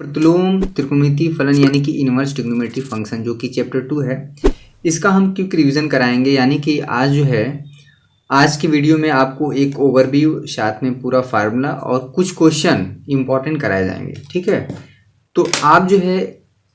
प्रतिलोम त्रिकोणमितीय फलन यानी कि इनवर्स ट्रिग्नोमेट्री फंक्शन जो कि चैप्टर 2 है, इसका हम क्विक रिवीजन कराएंगे। यानी कि आज जो है आज की वीडियो में आपको एक ओवरव्यू साथ में पूरा फार्मूला और कुछ क्वेश्चन इंपॉर्टेंट कराए जाएंगे। ठीक है, तो आप जो है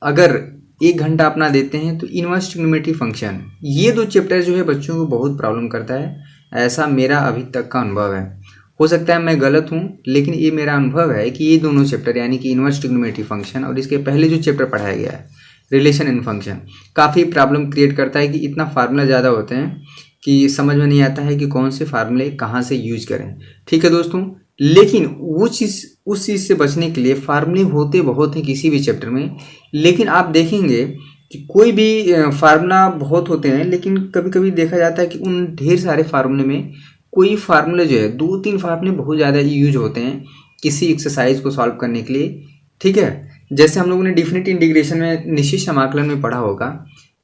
अगर 1 घंटा अपना देते हैं तो इनवर्स ट्रिग्नोमेट्री फंक्शन ये 2 चैप्टर जो है बच्चों को बहुत प्रॉब्लम करता है, ऐसा मेरा अभी तक का अनुभव है। हो सकता है मैं गलत हूँ, लेकिन ये मेरा अनुभव है कि ये दोनों चैप्टर यानी कि इनवर्स ट्रिग्नोमेट्री फंक्शन और इसके पहले जो चैप्टर पढ़ाया गया है रिलेशन एंड फंक्शन काफ़ी प्रॉब्लम क्रिएट करता है कि इतना फार्मूला ज़्यादा होते हैं कि समझ में नहीं आता है कि कौन से फार्मूले कहाँ से यूज करें। ठीक है दोस्तों, लेकिन वो चीज़ उस चीज़ से बचने के लिए फार्मूले होते बहुत हैं किसी भी चैप्टर में, लेकिन आप देखेंगे कि कोई भी फार्मूला बहुत होते हैं, लेकिन कभी कभी देखा जाता है कि उन ढेर सारे फार्मूले में कोई फार्मूले जो है 2-3 फार्मूले बहुत ज़्यादा यूज होते हैं किसी एक्सरसाइज को सॉल्व करने के लिए। ठीक है, जैसे हम लोगों ने डेफिनेट इंटीग्रेशन में निश्चित समाकलन में पढ़ा होगा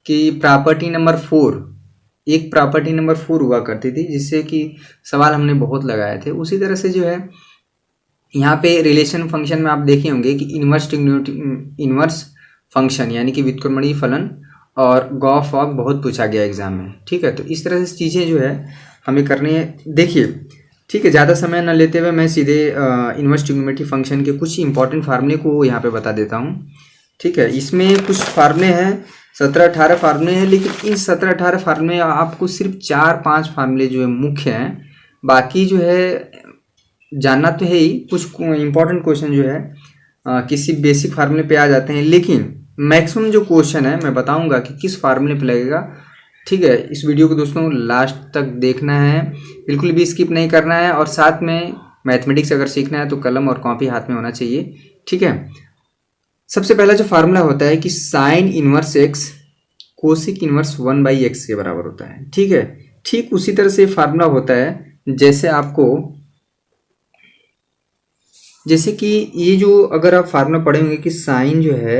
कि प्रॉपर्टी नंबर 4 एक प्रॉपर्टी नंबर 4 हुआ करती थी, जिससे कि सवाल हमने बहुत लगाए थे। उसी तरह से जो है यहाँ पे रिलेशन फंक्शन में आप देखे होंगे कि इनवर्स फंक्शन यानी कि व्युत्क्रमणीय फलन और गॉस ऑफ बहुत पूछा गया एग्जाम में। ठीक है, तो इस तरह से चीज़ें जो है हमें करनी है। देखिए, ठीक है, ज़्यादा समय न लेते हुए मैं सीधे इनवर्स ट्रिग्नोमेट्री फंक्शन के कुछ इंपॉर्टेंट फार्मूले को यहाँ पे बता देता हूँ। ठीक है, इसमें कुछ फार्मूले हैं, 17-18 फार्मूले हैं, लेकिन इन 17-18 फार्मूले आपको सिर्फ 4-5 फार्मूले जो है मुख्य हैं, बाकी जो है जानना तो है ही। कुछ इंपॉर्टेंट क्वेश्चन जो है किसी बेसिक फार्मूले पे आ जाते हैं, लेकिन मैक्सिमम जो क्वेश्चन है मैं बताऊंगा कि किस फार्मूले पे लगेगा। ठीक है, इस वीडियो को दोस्तों लास्ट तक देखना है, बिल्कुल भी स्किप नहीं करना है, और साथ में मैथमेटिक्स अगर सीखना है तो कलम और कॉपी हाथ में होना चाहिए। ठीक है, सबसे पहला जो फार्मूला होता है कि sine inverse x cosec inverse 1/x के बराबर होता है। ठीक है, ठीक उसी तरह से फार्मूला होता है जैसे कि ये जो अगर आप फार्मूला पढ़ेंगे कि साइन जो है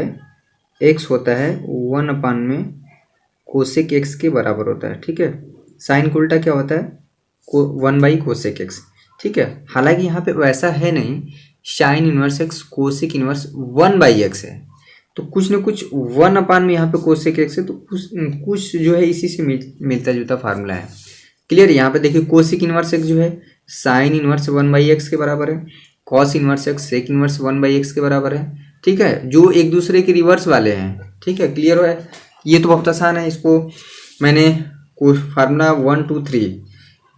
x होता है 1 में कोसेक x के बराबर होता है। ठीक है, साइन का उल्टा क्या होता है 1/कोसेक x। ठीक है, हालांकि यहाँ पे वैसा है नहीं, sine inverse x cosec inverse 1/x है, तो कुछ न कुछ 1 में यहाँ पे कोसेक x है, तो कुछ जो है इसी से मिलता जुलता फार्मूला है। क्लियर, यहाँ पे देखिए कोसेक इनवर्स x जो है साइन इनवर्स 1/x के बराबर है, cos inverse x sec inverse 1/x के बराबर है। ठीक है, जो एक दूसरे के रिवर्स वाले हैं। ठीक है, क्लियर है, ये तो बहुत आसान है। इसको मैंने फार्मूला 1 2 3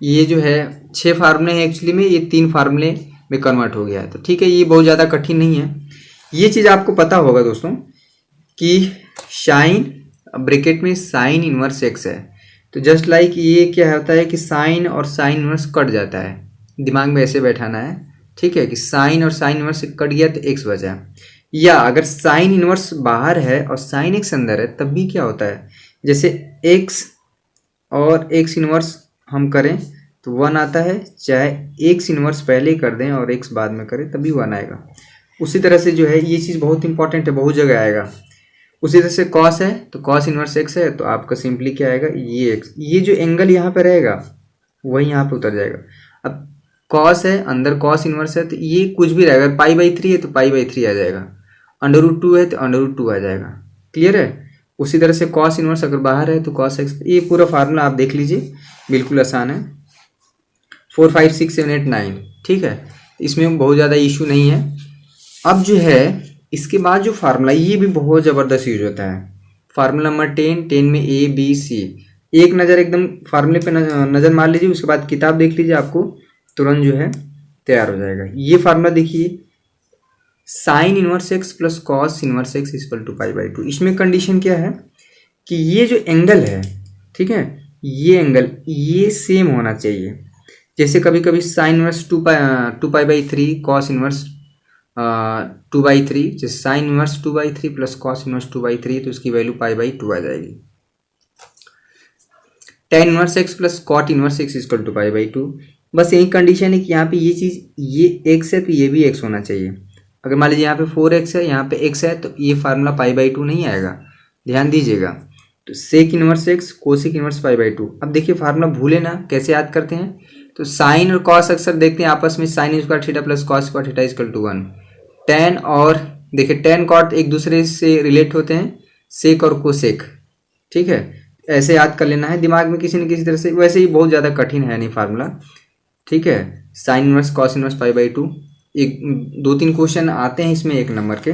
ये जो है 6 फार्मूले हैं एक्चुअली में, ये 3 फार्मूले में कन्वर्ट हो गया है। तो ठीक है, ये बहुत ज़्यादा कठिन नहीं है। ये चीज़ आपको पता होगा दोस्तों कि साइन ब्रैकेट में साइन इनवर्स एक्स है, तो जस्ट लाइक ये क्या होता है कि साइन और साइन इनवर्स कट जाता है, दिमाग में ऐसे बैठाना है। ठीक है, कि साइन और साइन इनवर्स कट गया तो एक्स बचा, या अगर साइन इनवर्स बाहर है और साइन एक्स अंदर है तब भी क्या होता है, जैसे एक्स और एक्स इनवर्स हम करें तो 1 आता है, चाहे एक्स इनवर्स पहले कर दें और एक्स बाद में करें तभी 1 आएगा। उसी तरह से जो है ये चीज़ बहुत इंपॉर्टेंट है, बहुत जगह आएगा। उसी तरह से कॉस है तो कॉस इनवर्स एक्स है, तो आपका सिंपली क्या आएगा ये एक्स, ये जो एंगल यहाँ पे रहेगा वही यहाँ पे उतर जाएगा। अब कॉस है, अंदर कॉस इनवर्स है, तो ये कुछ भी रहेगा, π/3 है तो π/3 आ जाएगा, √2 है तो √2 आ जाएगा। क्लियर है, उसी तरह से कॉस इनवर्स अगर बाहर है तो कॉस एक्स। ये पूरा फार्मूला आप देख लीजिए, बिल्कुल आसान है। 4 5 6 7 8 9। ठीक है, इसमें बहुत ज़्यादा इशू नहीं है। अब जो है इसके बाद जो फार्मूला ये भी बहुत ज़बरदस्त यूज होता है, फार्मूला नंबर 10 में ABC। एक नज़र एकदम फार्मूले पे नज़र मार लीजिए, उसके बाद किताब देख लीजिए, आपको तुरंत जो है तैयार हो जाएगा। ये फार्मूला देखिए, sine inverse x plus cos inverse x equal to π/2। इसमें कंडीशन क्या है कि ये जो एंगल है, ठीक है, ये एंगल ये सेम होना चाहिए। जैसे कभी कभी साइन इनवर्स 2π/3 कॉस इनवर्स 2/3, जैसे sine inverse 2/3 plus cos inverse 2/3, तो इसकी वैल्यू π/2 आ जाएगी। tan inverse x plus cot inverse x equal to π/2। बस यही कंडीशन है कि यहाँ पे ये चीज़ ये x है तो ये भी x होना चाहिए। अगर मान लीजिए यहाँ पे 4x है, यहाँ पे x है, तो ये फार्मूला π/2 नहीं आएगा, ध्यान दीजिएगा। तो sec inverse x cosec inverse π/2। अब देखिए फार्मूला भूले ना, कैसे याद करते हैं, तो साइन और कॉस अक्सर देखते हैं आपस में, sine square theta plus cos square theta equal to 1, tan और देखिए टेन कॉट एक दूसरे से रिलेट होते हैं, सेक और कोसेक, ठीक है। ऐसे याद कर लेना है दिमाग में किसी न किसी तरह से, वैसे ही बहुत ज़्यादा कठिन है नहीं फार्मूला, ठीक है। साइन इनवर्स कॉस इनवर्स पाई/2, एक 2-3 क्वेश्चन आते हैं इसमें 1 नंबर के,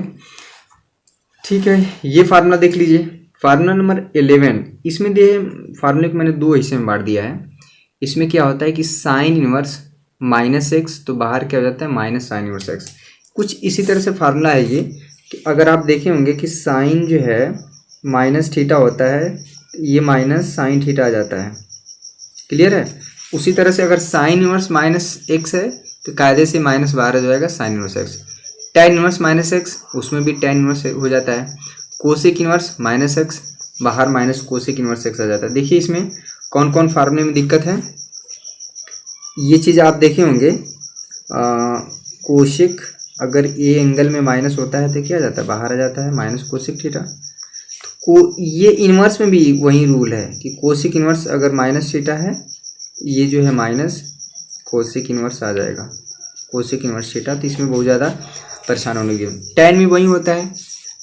ठीक है। ये फार्मूला देख लीजिए, फार्मूला नंबर 11, इसमें दिए फार्मूले को मैंने 2 हिस्से में बांट दिया है। इसमें क्या होता है कि साइन इनवर्स -x, तो बाहर क्या हो जाता है माइनस साइन इनवर्स x। कुछ इसी तरह से फार्मूला है ये, कि अगर आप देखे होंगे कि साइन जो है माइनस थीटा होता है, ये माइनस साइन थीटा आ जाता है, क्लियर है। उसी तरह से अगर साइन इनवर्स -x है तो कायदे से माइनस बाहर हो जाएगा sine inverse x। tan inverse -x, उसमें भी tan इनवर्स हो जाता है। कोसेक इनवर्स -x, बाहर माइनस कोसेक इनवर्स x आ जाता है। देखिए इसमें कौन कौन फार्मूले में दिक्कत है, ये चीज़ आप देखे होंगे। कोसेक अगर ए एंगल में माइनस होता है तो क्या आ जाता है, बाहर आ जाता है माइनस कोसेक थीटा। को ये इनवर्स में भी वही रूल है कि कोसेक इनवर्स अगर माइनस थीटा है, ये जो है माइनस कोसेक इनवर्स आ जाएगा, कोसेक इनवर्स थीटा। तो इसमें बहुत ज़्यादा परेशान होने की, tan भी वही होता है।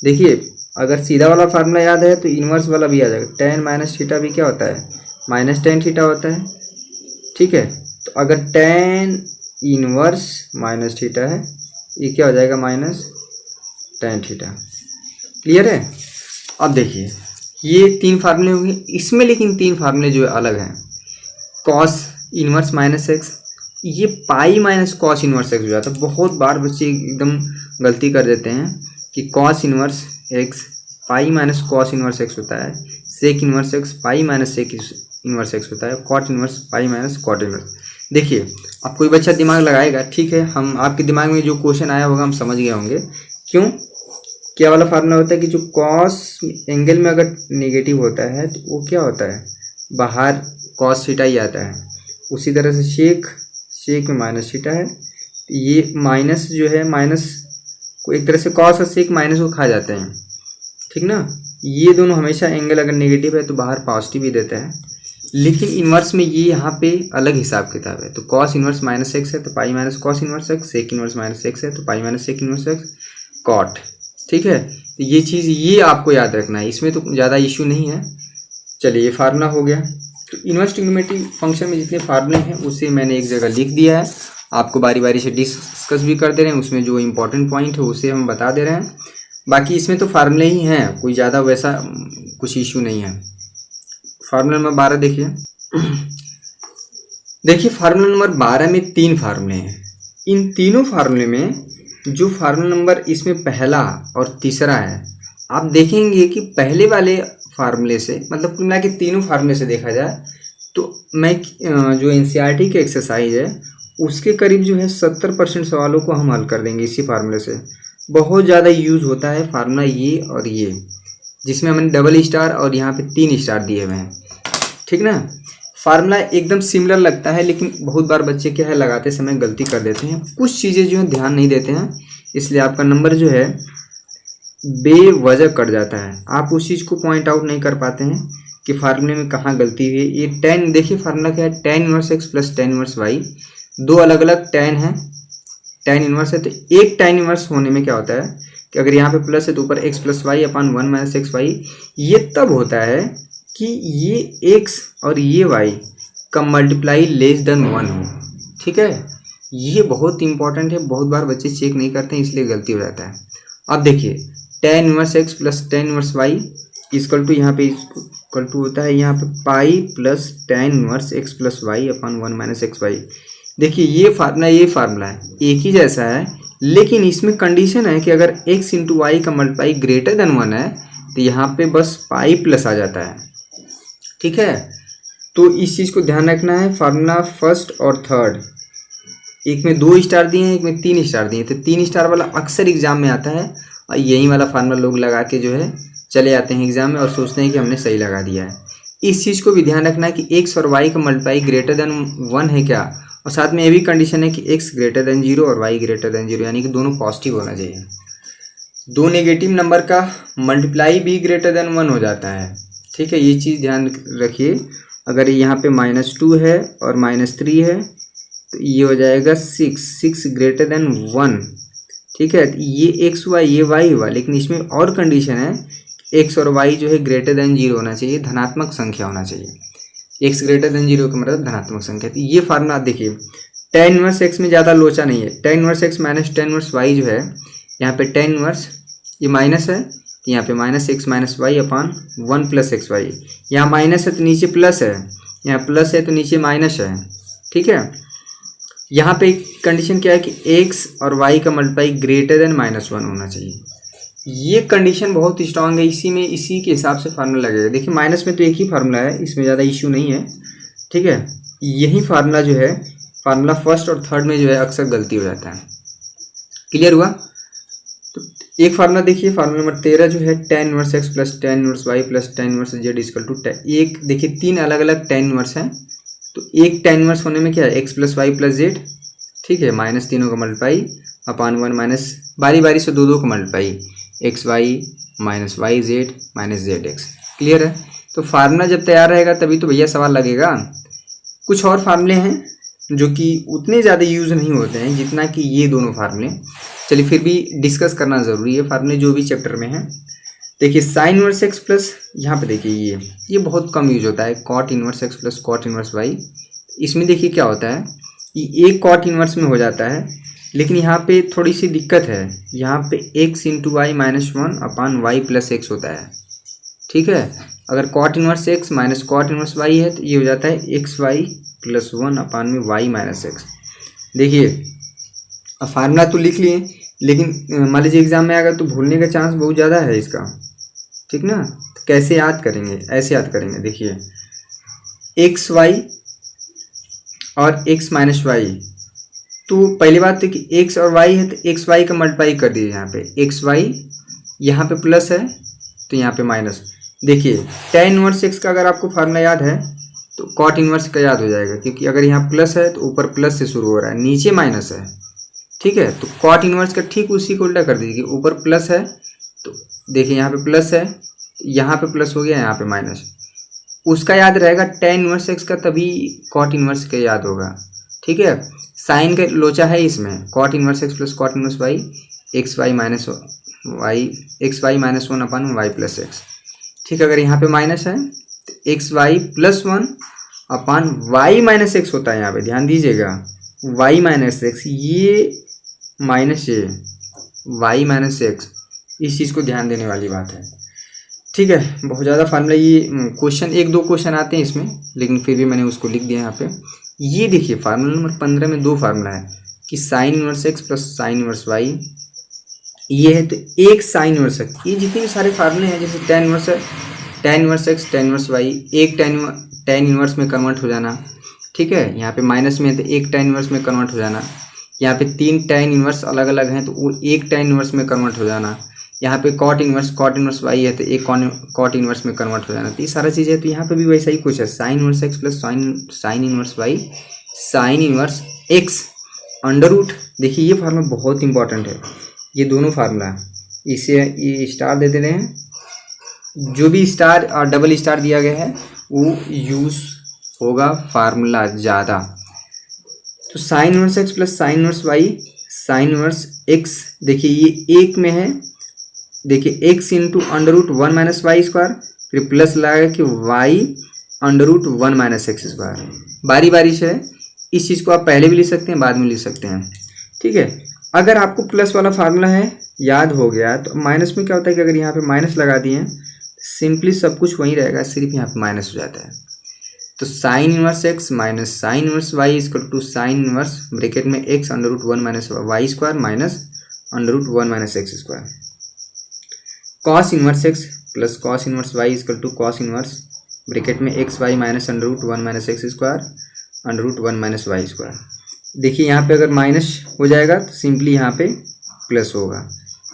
देखिए अगर सीधा वाला फार्मूला याद है तो इनवर्स वाला भी आ जाएगा, tan माइनस थीटा भी क्या होता है, माइनस tan थीटा होता है, ठीक है। तो अगर tan इनवर्स माइनस थीटा है, ये क्या हो जाएगा माइनस tan थीटा, क्लियर है। अब देखिए ये 3 फार्मूले होंगे इसमें, लेकिन 3 फार्मूले जो है अलग हैं। कॉस इनवर्स -x, ये पाई माइनस कॉस इनवर्स x हो जाता है। बहुत बार बच्चे एकदम गलती कर देते हैं कि cos inverse x pi minus cos inverse x होता है, sec inverse x pi minus sec inverse x होता है, cot inverse pi minus cot inverse. देखिए अब कोई बच्चा दिमाग लगाएगा, ठीक है, हम आपके दिमाग में जो क्वेश्चन आया होगा हम समझ गए होंगे। क्यों, क्या वाला फार्मूला होता है कि जो कॉस एंगल में अगर नेगेटिव होता है तो वो क्या होता है, बाहर कॉस थीटा ही आता है। उसी तरह से शेक में माइनस थीटा है, ये माइनस जो है माइनस को एक तरह से कॉस और सेक माइनस को खा जाते हैं, ठीक ना। ये दोनों हमेशा एंगल अगर नेगेटिव है तो बाहर पॉजिटिव ही देता है, लेकिन इन्वर्स में ये यहाँ पे अलग हिसाब किताब है। तो कॉस इन्वर्स -x है तो pi minus cos inverse x, sec inverse -x है तो pi minus sec inverse x, cot, ठीक है। तो ये चीज़ ये आपको याद रखना है, इसमें तो ज़्यादा इशू नहीं है। चलिए ये फार्मूला हो गया। तो इन्वर्स ट्रिग्नोमेट्री फंक्शन में जितने फार्मूले हैं उसे मैंने एक जगह लिख दिया है, आपको बारी बारी से डिस्कस भी कर दे रहे हैं, उसमें जो इंपॉर्टेंट पॉइंट है उसे हम बता दे रहे हैं। बाकी इसमें तो फार्मूले ही हैं, कोई ज़्यादा वैसा कुछ इशू नहीं है। फार्मूला नंबर 12 देखिए। देखिए फार्मूला नंबर 12 में 3 फार्मूले हैं। इन तीनों फार्मूले में जो फार्मूला नंबर इसमें पहला और तीसरा है, आप देखेंगे कि पहले वाले फार्मूले से, मतलब कुल मिला के तीनों फार्मूले से देखा जाए तो मैं जो एनसीईआरटी की एक्सरसाइज है उसके करीब जो है 70% सवालों को हम हल कर देंगे इसी फार्मूले से। बहुत ज़्यादा यूज़ होता है फार्मूला ये और ये, जिसमें हमने डबल स्टार और यहाँ पे 3 स्टार दिए हुए हैं, ठीक ना। फार्मूला एकदम सिमिलर लगता है, लेकिन बहुत बार बच्चे क्या है लगाते समय गलती कर देते हैं, कुछ चीज़ें जो है ध्यान नहीं देते हैं, इसलिए आपका नंबर जो है बेवजह कट जाता है। आप उस चीज़ को पॉइंट आउट नहीं कर पाते हैं कि फार्मूले में कहाँ गलती हुई है। ये tan, देखिए फार्मूला क्या है, tan inverse x plus tan inverse y, 2 अलग अलग tan है, tan इनवर्स है। तो एक tan इनवर्स होने में क्या होता है कि अगर यहाँ पे प्लस है तो ऊपर x plus y upon 1 minus x Y, ये तब होता है कि ये x और ये y का मल्टीप्लाई लेस देन 1 हो, ठीक है। ये बहुत इंपॉर्टेंट है, बहुत बार बच्चे चेक नहीं करते हैं इसलिए गलती हो जाता है। अब देखिए tan inverse x plus tan inverse y equal to, यहाँ पे इक्वल टू होता है यहाँ पे pi plus tan inverse x plus y upon 1 minus x y. देखिए ये फार्मूला है, एक ही जैसा है, लेकिन इसमें कंडीशन है कि अगर x इंटू वाई का मल्टीप्लाई ग्रेटर देन 1 है तो यहाँ पे बस पाई प्लस आ जाता है, ठीक है। तो इस चीज़ को ध्यान रखना है। फार्मूला फर्स्ट और थर्ड, एक में 2 स्टार दिए हैं, एक में 3 स्टार दिए हैं, तो 3 स्टार वाला अक्सर एग्जाम में आता है और यही वाला फार्मूला लोग लगा के जो है चले आते हैं एग्जाम में और सोचते हैं कि हमने सही लगा दिया है। इस चीज़ को भी ध्यान रखना है कि x और y का मल्टीप्लाई ग्रेटर देन 1 है क्या, और साथ में ये भी कंडीशन है कि x ग्रेटर देन 0 और y ग्रेटर देन 0, यानी कि दोनों पॉजिटिव होना चाहिए। 2 नेगेटिव नंबर का मल्टीप्लाई भी ग्रेटर देन 1 हो जाता है, ठीक है। ये चीज़ ध्यान रखिए। अगर यहाँ पे -2 है और -3 है तो ये हो जाएगा 6 ग्रेटर देन 1, ठीक है। ये एक्स हुआ, ये वाई हुआ, लेकिन इसमें और कंडीशन है, एक्स और वाई जो है ग्रेटर देन 0 होना चाहिए, धनात्मक संख्या होना चाहिए। एक्स ग्रेटर देन 0 का मतलब धनात्मक संख्या। तो ये फार्मूला देखिए, tan इनवर्स एक्स में ज़्यादा लोचा नहीं है। tan inverse x minus tan inverse y जो है, यहाँ पे tan इनवर्स ये माइनस है, तो यहाँ पे माइनस एक्स माइनस वाई अपान 1 प्लस एक्स वाई। यहाँ माइनस है तो नीचे प्लस है, यहाँ प्लस है तो नीचे माइनस है, ठीक है। यहाँ पे कंडीशन क्या है कि x और y का मल्टीप्लाई ग्रेटर देन -1 होना चाहिए। ये कंडीशन बहुत स्ट्रांग है, इसी के हिसाब से फार्मूला लगेगा। देखिए माइनस में तो एक ही फार्मूला है, इसमें ज़्यादा इश्यू नहीं है, ठीक है। यही फार्मूला जो है, फार्मूला फर्स्ट और थर्ड में जो है अक्सर गलती हो जाता है। क्लियर हुआ? तो एक फार्मूला देखिए, फार्मूला नंबर 13 जो है tan inverse x plus tan inverse y plus tan inverse z equal to, एक देखिए 3 अलग अलग tan इनवर्स हैं, तो एक tan इनवर्स होने में क्या है, x plus y plus z, ठीक है, माइनस तीनों का मल्टीप्लाई अपान 1 माइनस बारी बारी से दो का multiply, x y minus y z minus z x. Clear है? तो फार्मूला जब तैयार रहेगा तभी तो भैया सवाल लगेगा। कुछ और फार्मूले हैं जो कि उतने ज़्यादा यूज़ नहीं होते हैं जितना कि ये दोनों फार्मूले। चलिए फिर भी डिस्कस करना ज़रूरी है फार्मूले जो भी चैप्टर में है। देखिए साइन इनवर्स एक्स प्लस, यहाँ पे देखिए ये बहुत कम यूज होता है, cot inverse x plus cot inverse y. इसमें देखिए क्या होता है कि एक कॉट इनवर्स में हो जाता है, लेकिन यहाँ पे थोड़ी सी दिक्कत है, यहाँ पे x into y minus 1 upon y plus x होता है, ठीक है। अगर cot inverse x minus cot inverse y है तो ये हो जाता है एक्स वाई प्लस 1 अपान में वाई माइनस एक्स। देखिए अब फार्मूला तो लिख लिए, लेकिन मान लीजिए एग्जाम में आएगा तो भूलने का चांस बहुत ज़्यादा है इसका, ठीक ना। तो कैसे याद करेंगे, ऐसे याद करेंगे। देखिए एक्स वाई और एक्स माइनस वाई, तो पहली बात तो कि एक्स और वाई है तो एक्स वाई का मल्टीप्लाई कर दीजिए। यहाँ पे एक्स वाई, यहाँ पे प्लस है तो यहाँ पे माइनस। देखिए tan इनवर्स एक्स का अगर आपको फार्मूला याद है तो कॉट इनवर्स का याद हो जाएगा, क्योंकि अगर यहाँ प्लस है तो ऊपर प्लस से शुरू हो रहा है, नीचे माइनस है, ठीक है। तो कॉट इनवर्स का ठीक उसी को उल्टा कर दीजिए, ऊपर प्लस है तो देखिए यहाँ पे प्लस है, यहाँ पे प्लस हो गया, यहाँ पे माइनस, उसका याद रहेगा। tan इनवर्स एक्स का तभी कॉट इनवर्स का याद होगा, ठीक है। साइन का लोचा है इसमें, cot inverse x plus cot inverse y, x y minus y, x y minus 1 upon y plus x, ठीक है। अगर यहाँ पे माइनस है तो x y plus 1 upon y minus x होता है, यहाँ पे ध्यान दीजिएगा, वाई माइनस एक्स, ये माइनस ये वाई माइनस एक्स, इस चीज़ को ध्यान देने वाली बात है, ठीक है। बहुत ज़्यादा फार्मूला, ये क्वेश्चन 1-2 क्वेश्चन आते हैं इसमें, लेकिन फिर भी मैंने उसको लिख दिया यहाँ पे। ये देखिए फार्मूला नंबर 15 में 2 फार्मूला है कि sine inverse x plus sine inverse y, ये है तो एक साइन इनवर्स एक्स। ये जितने भी सारे फार्मूले हैं, जैसे tan इनवर्स है, tan inverse x, tan inverse y, एक tan इनवर्स में कन्वर्ट हो जाना, ठीक है। यहाँ पे माइनस में है तो एक tan इनवर्स में कन्वर्ट हो जाना, यहाँ पे 3 tan इनवर्स अलग अलग हैं तो वो एक tan इनवर्स में कन्वर्ट हो जाना, यहाँ पे कॉट इनवर्स वाई है तो एक कॉट इनवर्स में कन्वर्ट हो जाना। तो ये सारा चीज़ है, तो यहाँ पे भी वैसा ही कुछ है, sine inverse x plus sine inverse y, sine inverse x under root. देखिए ये फार्मूला बहुत इंपॉर्टेंट है, ये दोनों फार्मूला, इसे ये स्टार दे रहे हैं, जो भी स्टार और डबल स्टार दिया गया है वो यूज होगा फार्मूला ज़्यादा। तो sine inverse x plus sine inverse y, sine inverse x, देखिए ये एक में है, देखिए x into under root 1 minus y square, फिर प्लस लगाएगा कि y under root 1 minus x square, बारी बारी से। इस चीज़ को आप पहले भी लिख सकते हैं, बाद में लिख सकते हैं, ठीक है। अगर आपको प्लस वाला फार्मूला है याद हो गया, तो माइनस में क्या होता है कि अगर यहाँ पे माइनस लगा दिए, सिंपली सब कुछ वहीं रहेगा, सिर्फ यहाँ पे माइनस हो जाता है। तो sine inverse x minus sine inverse y equal to sine inverse bracket में x under root 1 minus y square minus under root 1 minus x square. Cos inverse x plus cos inverse y equal to cos inverse bracket में x y minus under root 1 minus x square under root 1 minus y square. देखिए यहाँ पे अगर minus हो जाएगा तो simply यहाँ पे प्लस होगा।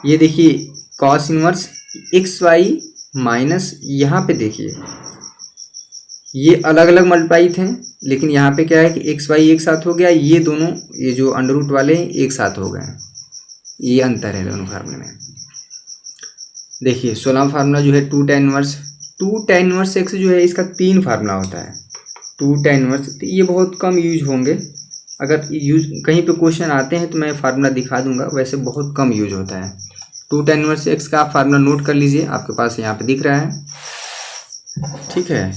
ये देखिए cos inverse x y minus, यहाँ पे देखिए ये अलग अलग मल्टीप्लाई थे, लेकिन यहाँ पे क्या है कि एक्स वाई एक साथ हो गया, ये दोनों ये जो अंडर रूट वाले एक साथ हो गए, ये अंतर है दोनों फार्मूले में। देखिए 16वां फार्मूला जो है 2 tan इनवर्स एक्स जो है, इसका 3 फार्मूला होता है, 2 tan इनवर्स, तो ये बहुत कम यूज होंगे, अगर यूज कहीं पे क्वेश्चन आते हैं तो मैं फार्मूला दिखा दूंगा, वैसे बहुत कम यूज होता है। 2 tan इनवर्स x का आप फार्मूला नोट कर लीजिए, आपके पास यहाँ पे दिख रहा है, ठीक है।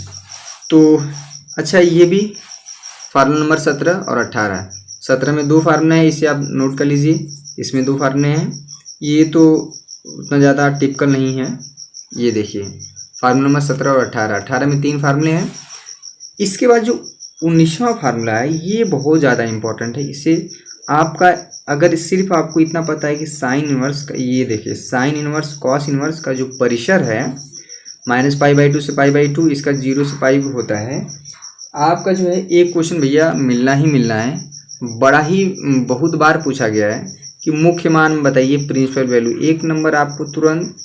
तो अच्छा, ये भी फार्मूला नंबर 17 और 18, 17 में 2 फार्मूला है, इसे आप नोट कर लीजिए, इसमें 2 फार्मूले हैं। ये तो उतना ज़्यादा टिपिकल नहीं है, ये देखिए फार्मूला नंबर 17 और 18, 18 में 3 फार्मूले हैं। इसके बाद जो 19वां फार्मूला है ये बहुत ज़्यादा इंपॉर्टेंट है। इसे आपका अगर सिर्फ आपको इतना पता है कि साइन इनवर्स का, ये देखिए साइन इनवर्स कॉस इनवर्स का जो परिसर है -π/2 से π/2, इसका 0 से पाई होता है। आपका जो है एक क्वेश्चन भैया मिलना ही मिलना है, बड़ा ही बहुत बार पूछा गया है कि मुख्य मान बताइए प्रिंसिपल वैल्यू। 1 नंबर आपको तुरंत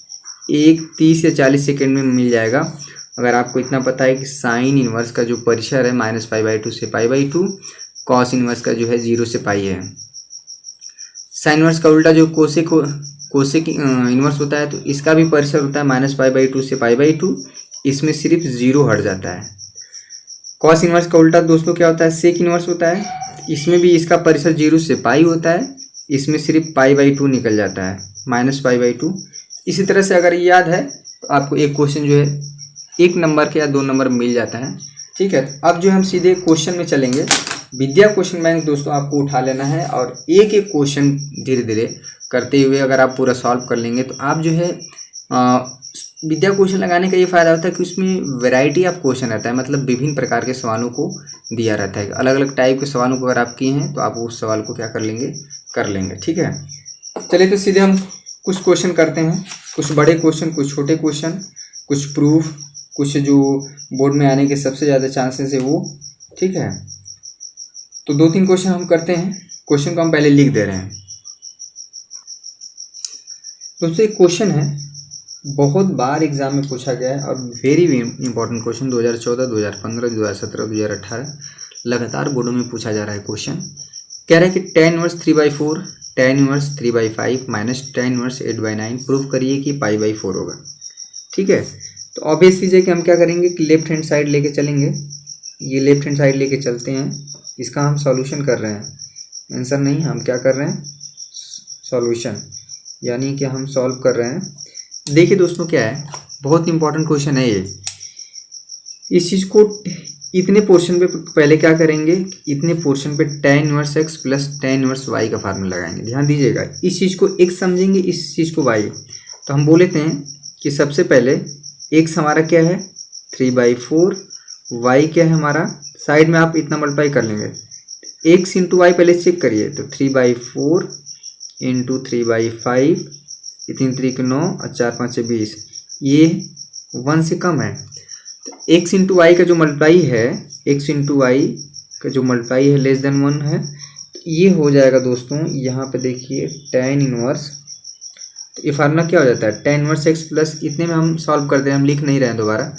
30 या 40 सेकेंड में मिल जाएगा अगर आपको इतना पता है कि साइन इनवर्स का जो परिसर है -π/2 से π/2, कॉस इनवर्स का जो है 0 से पाई है। साइन इनवर्स का उल्टा जो कोसेक इनवर्स होता है, तो इसका भी परिसर होता है -π/2 से π/2, इसमें सिर्फ 0 हट जाता है। कॉस इनवर्स का उल्टा दोस्तों क्या होता है, सेक इनवर्स होता है, इसमें भी इसका परिसर 0 से पाई होता है, इसमें सिर्फ π/2 निकल जाता है, -π/2। इसी तरह से अगर याद है तो आपको एक क्वेश्चन जो है 1 नंबर के या 2 नंबर मिल जाता है, ठीक है। अब जो हम सीधे क्वेश्चन में चलेंगे, विद्या क्वेश्चन बैंक दोस्तों आपको उठा लेना है और एक एक क्वेश्चन धीरे धीरे करते हुए अगर आप पूरा सॉल्व कर लेंगे तो आप जो है विद्या क्वेश्चन लगाने का ये फायदा होता है कि उसमें वैरायटी ऑफ क्वेश्चन रहता है, मतलब विभिन्न प्रकार के सवालों को दिया रहता है। अलग अलग टाइप के सवालों को अगर आप किए हैं तो आप उस सवाल को क्या कर लेंगे, ठीक है। चलिए तो सीधे हम कुछ क्वेश्चन करते हैं, कुछ बड़े क्वेश्चन, कुछ छोटे क्वेश्चन, कुछ प्रूफ, कुछ जो बोर्ड में आने के सबसे ज़्यादा चांसेस है वो, ठीक है। तो 2-3 क्वेश्चन हम करते हैं। क्वेश्चन को हम पहले लिख दे रहे हैं दोस्तों। एक क्वेश्चन है, बहुत बार एग्जाम में पूछा गया है और वेरी इंपॉर्टेंट क्वेश्चन, 2014, 2015, 2017, 2018 लगातार बोर्डों में पूछा जा रहा है क्वेश्चन। कह रहा है कि tan inverse 3/4, tan inverse 3/5 minus tan inverse 8/9 proof करिए कि π/4 होगा, ठीक है। तो ऑब्वियस चीज़ है कि हम क्या करेंगे कि लेफ्ट हैंड साइड लेके चलेंगे, ये लेफ्ट हैंड साइड लेके चलते हैं, इसका हम सॉल्यूशन कर रहे हैं, आंसर नहीं, हम क्या कर रहे हैं सॉल्यूशन, यानी कि हम सॉल्व कर रहे हैं। देखिए दोस्तों क्या है, बहुत इंपॉर्टेंट क्वेश्चन है ये। इस चीज़ को इतने पोर्शन पे पहले क्या करेंगे, इतने पोर्शन पे tan inverse x plus tan inverse y का फार्मूला लगाएंगे। ध्यान दीजिएगा, इस चीज़ को x समझेंगे, इस चीज़ को y। तो हम बोल लेते हैं कि सबसे पहले x हमारा क्या है 3/4, y क्या है हमारा, साइड में आप इतना मल्टीप्लाई कर लेंगे, x इंटू वाई पहले चेक करिए, तो 3/4 इंटू 3/5, 3 3 9 और 4 5 20, ये 1 से कम है। तो x इंटू वाई का जो मल्टीप्लाई है, x इंटू वाई का जो मल्टीप्लाई है लेस देन 1 है, तो ये हो जाएगा दोस्तों, यहाँ पे देखिए tan इनवर्स, तो ये फार्मूला क्या हो जाता है tan इनवर्स x प्लस, इतने में हम सॉल्व कर दें, हम लिख नहीं रहे हैं दोबारा,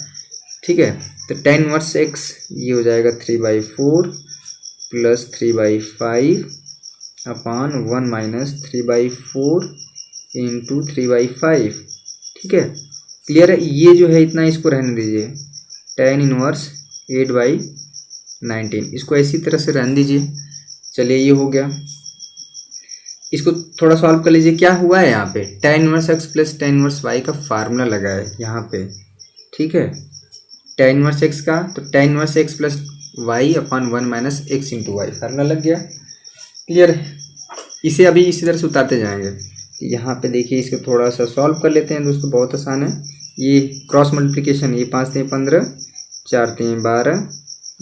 ठीक है। तो tan इनवर्स x ये हो जाएगा 3/4 प्लस 3/5 अपान 1 माइनस 3/4 इंटू 3/5, ठीक है। क्लियर है, ये जो है इतना इसको रहने दीजिए, tan इनवर्स 8/19, इसको ऐसी तरह से रहने दीजिए। चलिए ये हो गया, इसको थोड़ा सॉल्व कर लीजिए। क्या हुआ है यहाँ पे, tan inverse x plus tan inverse y का फार्मूला लगा है यहाँ पे, ठीक है। tan इनवर्स x का, तो tan inverse x plus y upon 1 minus x into y formula लग गया। क्लियर है, इसे अभी इसी तरह से उतारते जाएंगे। यहाँ पे देखिए, इसको थोड़ा सा सॉल्व कर लेते हैं दोस्तों, बहुत आसान है। ये क्रॉस मल्टीप्लिकेशन, ये 5 3 15, 4 3 12,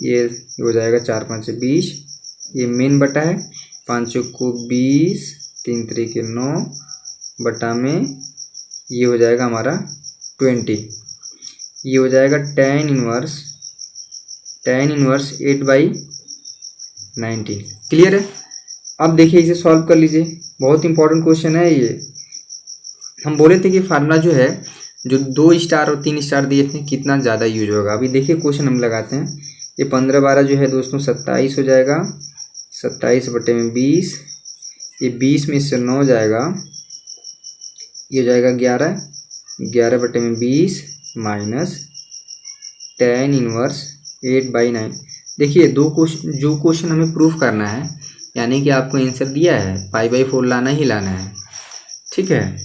ये हो जाएगा 4 5 20, ये मेन बटा है, 5 को 20, 3 3 9 बटा में ये हो जाएगा हमारा 20, ये हो जाएगा tan इनवर्स 8/19। क्लियर है, अब देखिए इसे सॉल्व कर लीजिए, बहुत इंपॉर्टेंट क्वेश्चन है ये। हम बोले थे कि फार्मूला जो है, जो 2 स्टार और 3 स्टार दिए थे, कितना ज़्यादा यूज होगा। अभी देखिए क्वेश्चन हम लगाते हैं, ये 15 12 जो है दोस्तों 27 हो जाएगा, 27 बटे में 20, ये 20 में से 9 जाएगा, ये हो जाएगा 11, 11 बटे में 20 माइनस tan इनवर्स 8/9। देखिए जो क्वेश्चन हमें प्रूफ करना है, यानी कि आपको आंसर दिया है π/4 लाना ही लाना है। ठीक है,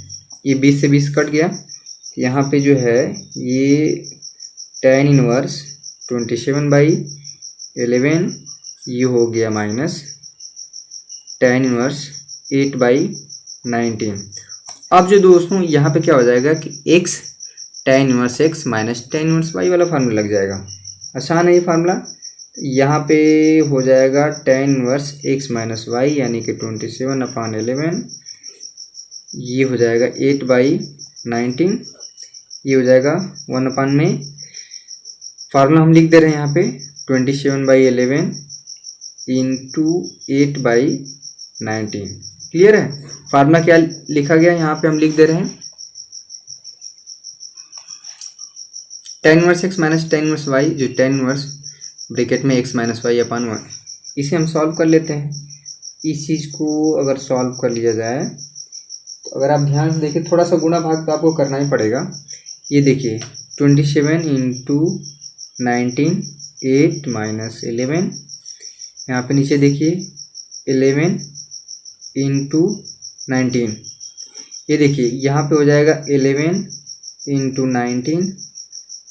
ये 20 से 20 कट गया। यहाँ पे जो है ये tan इनवर्स 27/11 ये हो गया माइनस tan इनवर्स 8/19। अब जो दोस्तों यहाँ पे क्या हो जाएगा कि x tan inverse x minus tan inverse y वाला फार्मूला लग जाएगा। आसान है ये फार्मूला। यहाँ पे हो जाएगा tan inverse x minus y यानी कि 27/11 ये हो जाएगा 8/19 ये हो जाएगा 1 में फार्मूला हम लिख दे रहे हैं यहाँ पे 27/11 इंटू 8/19। क्लियर है? फार्मूला क्या लिखा गया यहाँ पे हम लिख दे रहे हैं tan inverse x minus tan inverse y, जो tan इनवर्स ब्रैकेट में x माइनस y अपन 1, इसे हम सॉल्व कर लेते हैं। इस चीज़ को अगर सॉल्व कर लिया जाए तो अगर आप ध्यान से देखिए, थोड़ा सा गुणा भाग तो आपको करना ही पड़ेगा। ये देखिए 27 इंटू 19 8 माइनस 11, यहाँ पे नीचे देखिए 11 इंटू 19, ये देखिए यहाँ पे हो जाएगा 11 इंटू 19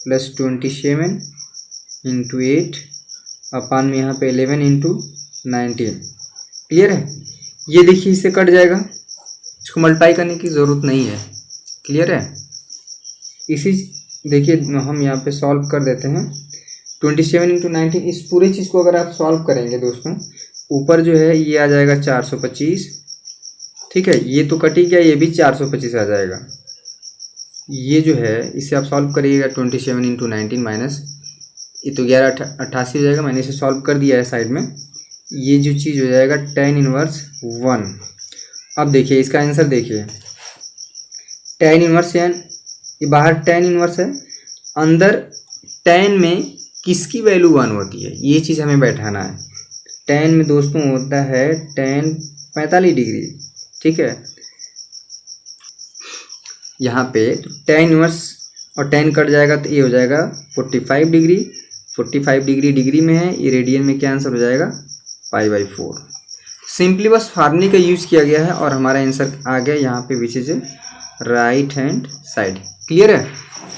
प्लस 27 इंटू 8 अपान में यहाँ पे 11 इंटू 19। क्लियर है? ये देखिए इससे कट जाएगा, इसको मल्टीप्लाई करने की ज़रूरत नहीं है। क्लियर है? इसी देखिए हम यहाँ पे सॉल्व कर देते हैं 27 इंटू 19। इस पूरे चीज़ को अगर आप सॉल्व करेंगे दोस्तों, ऊपर जो है ये आ जाएगा 425। ठीक है, ये तो कट ही गया, ये भी 425 आ जाएगा। ये जो है इसे आप सॉल्व करिएगा 27 इंटू 19 माइनस ये तो 1188 हो जाएगा। मैंने इसे सॉल्व कर दिया है साइड में। ये जो चीज़ हो जाएगा tan इनवर्स 1। अब देखिए इसका आंसर देखिए, tan इनवर्स ये बाहर tan इनवर्स है, अंदर tan में किसकी वैल्यू 1 होती है, ये चीज़ हमें बैठाना है। tan में दोस्तों होता है tan 45 डिग्री। ठीक है, यहाँ पे तो tan इनवर्स और tan कट जाएगा तो ये हो जाएगा 45 डिग्री। 45 डिग्री डिग्री में है, ये रेडियन में क्या आंसर हो जाएगा π/4। सिंपली बस फार्मूले का यूज़ किया गया है और हमारा आंसर आ गया यहाँ पे which is right hand side. Clear है?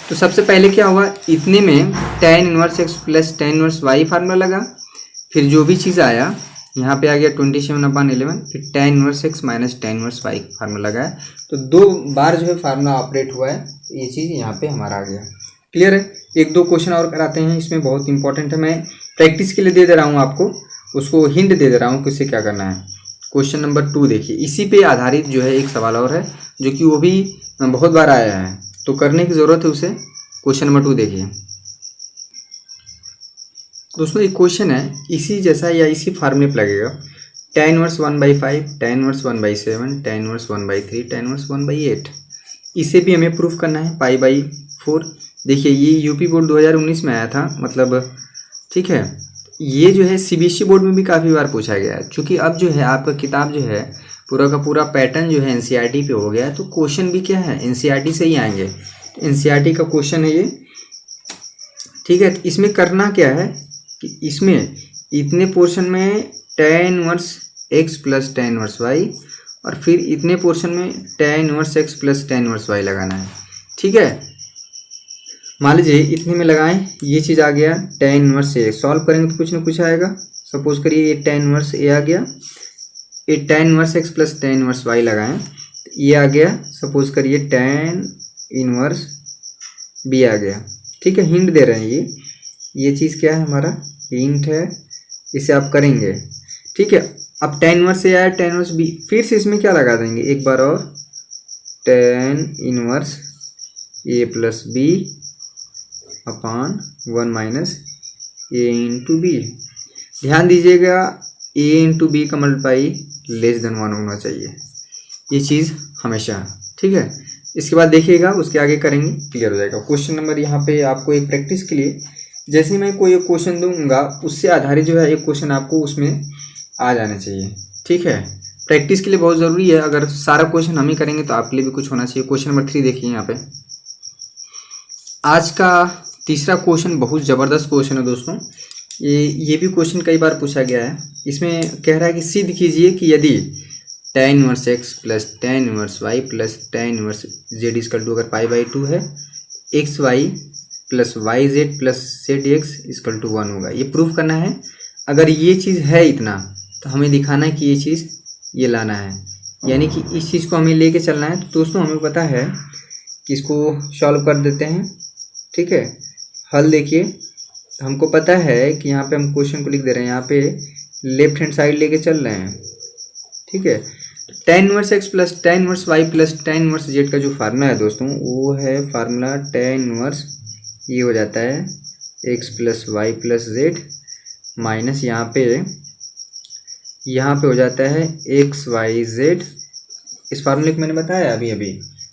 तो सबसे पहले क्या हुआ, इतने में tan inverse x plus tan inverse y formula लगा, फिर जो भी चीज़ आया यहाँ पे आ गया 27/11, फिर tan inverse x minus tan inverse y formula लगाया। तो 2 बार जो है फार्मूला ऑपरेट हुआ है, तो ये चीज़ यहाँ पे हमारा आ गया। क्लियर है? 1-2 क्वेश्चन और कराते हैं, इसमें बहुत इंपॉर्टेंट है। मैं प्रैक्टिस के लिए दे रहा हूँ आपको, उसको हिंट दे रहा हूँ किससे क्या करना है। क्वेश्चन नंबर 2 देखिए, इसी पे आधारित जो है एक सवाल और है जो कि वो भी बहुत बार आया है, तो करने की ज़रूरत है उसे। क्वेश्चन नंबर 2 देखिए दोस्तों, एक क्वेश्चन है इसी जैसा या इसी फार्मूले पर लगेगा tan inverse 1/5, tan inverse 1/7, tan inverse 1/3, tan inverse 1/8। इसे भी हमें प्रूफ करना है π/4। देखिए ये यूपी बोर्ड 2019 में आया था, मतलब ठीक है, ये जो है सीबीएसई बोर्ड में भी काफ़ी बार पूछा गया है। क्योंकि अब जो है आपका किताब जो है पूरा का पूरा पैटर्न जो है एनसीईआरटी पे हो गया है, तो क्वेश्चन भी क्या है एनसीईआरटी से ही आएंगे। तो एनसीईआरटी का क्वेश्चन है ये। ठीक है, तो इसमें करना क्या है कि इसमें इतने पोर्शन में tan inverse x plus tan inverse y और फिर इतने पोर्शन में tan inverse x plus tan inverse y लगाना है। ठीक है, मान लीजिए इतने में लगाएं, ये चीज़ आ गया tan इनवर्स a, सॉल्व करेंगे तो कुछ ना कुछ आएगा। सपोज करिए ये tan इनवर्स a आ गया, ये tan inverse x plus tan inverse y लगाएं तो ये आ गया, सपोज करिए tan इनवर्स b आ गया। ठीक है, हिंट दे रहे हैं ये चीज़ क्या है हमारा हिंट है, इसे आप करेंगे। ठीक है, अब tan इनवर्स a आया, tan इनवर्स b, फिर से इसमें क्या लगा देंगे एक बार और, tan inverse a plus b upon 1 minus a into b. ध्यान दीजिएगा a इंटू बी का मल्टीप्लाई लेस देन 1 होना चाहिए, ये चीज़ हमेशा। ठीक है, इसके बाद देखिएगा उसके आगे करेंगे, क्लियर हो जाएगा। क्वेश्चन नंबर यहाँ पे आपको एक प्रैक्टिस के लिए, जैसे मैं कोई एक क्वेश्चन दूंगा उससे आधारित जो है एक क्वेश्चन आपको उसमें आ जाना चाहिए। ठीक है, प्रैक्टिस के लिए बहुत ज़रूरी है, अगर सारा क्वेश्चन हम ही करेंगे तो आपके लिए भी कुछ होना चाहिए। क्वेश्चन नंबर 3 देखिए यहाँ पे, आज का तीसरा क्वेश्चन बहुत ज़बरदस्त क्वेश्चन है दोस्तों। ये भी क्वेश्चन कई बार पूछा गया है। इसमें कह रहा है कि सिद्ध कीजिए कि यदि tan inverse x plus tan inverse y plus tan inverse z equal to अगर पाई बाई टू है, x y plus y z plus z x equal to 1 होगा। ये प्रूफ करना है। अगर ये चीज़ है इतना, तो हमें दिखाना है कि ये चीज़ ये लाना है, यानी कि इस चीज़ को हमें लेके चलना है। तो दोस्तों हमें पता है कि इसको सॉल्व कर देते हैं। ठीक है, हल देखिए, हमको पता है कि यहाँ पे हम क्वेश्चन को लिख दे रहे हैं, यहाँ पे लेफ्ट हैंड साइड लेके चल रहे हैं। ठीक है, tan inverse x plus tan inverse y plus tan inverse z का जो फार्मूला है दोस्तों, वो है फार्मूला tan इनवर्स, ये हो जाता है x plus y plus z minus यहाँ पे हो जाता है एक्स वाई जेड। इस फार्मूले को मैंने बताया अभी अभी।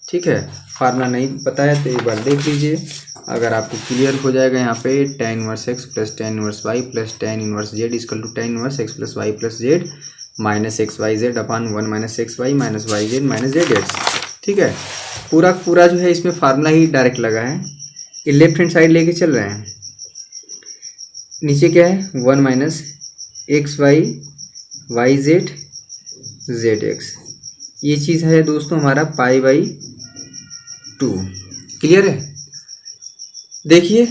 ठीक है, फार्मूला नहीं बताया तो एक बार देख लीजिए, अगर आपको क्लियर हो जाएगा। यहाँ पे tan inverse x plus tan inverse y plus tan inverse z equal to tan inverse x plus y plus z minus x y z upon 1 minus x y minus y z minus z x. ठीक है, पूरा पूरा जो है इसमें formula ही direct लगा है। ये लेफ्ट हैंड साइड लेके चल रहे हैं। नीचे क्या है 1 minus x y y z z x, ये चीज़ है दोस्तों हमारा पाई बाई टू। क्लियर है? देखिए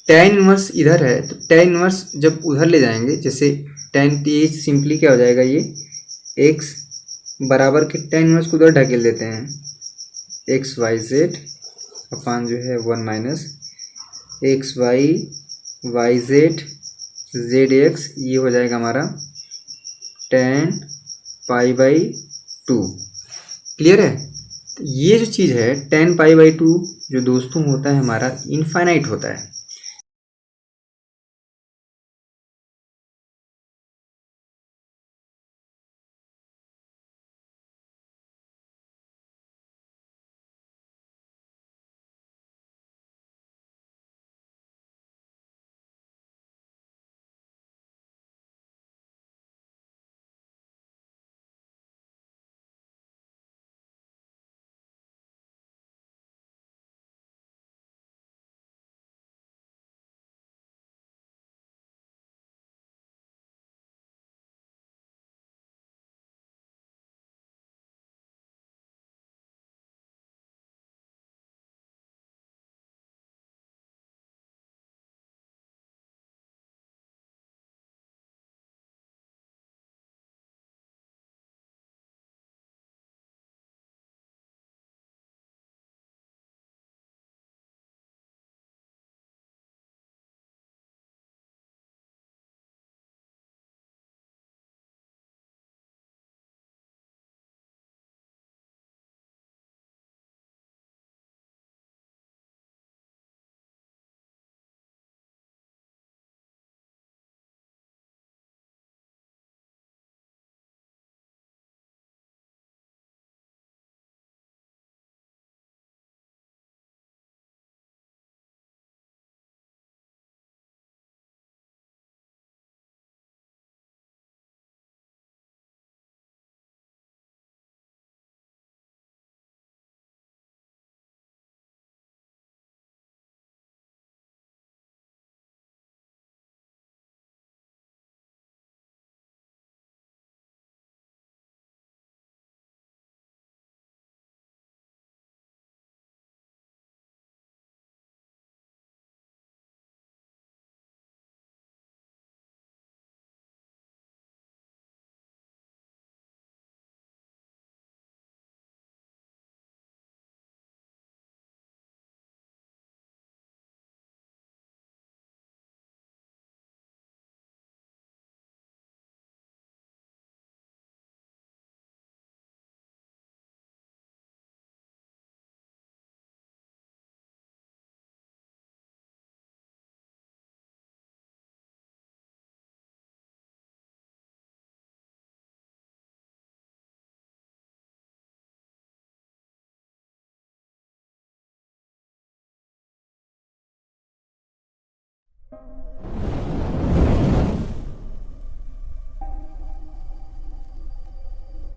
tan इनवर्स इधर है, तो tan इनवर्स जब उधर ले जाएंगे, जैसे tan ये सिंपली क्या हो जाएगा, ये x बराबर के tan इनवर्स को उधर ढकेल देते हैं, एक्स वाई जेड अपान जो है 1 minus x y z z x, ये हो जाएगा हमारा tan pi by two. Clear है? तो ये जो चीज़ है tan पाई बाई टू जो दोस्तों होता है हमारा इनफाइनाइट होता है।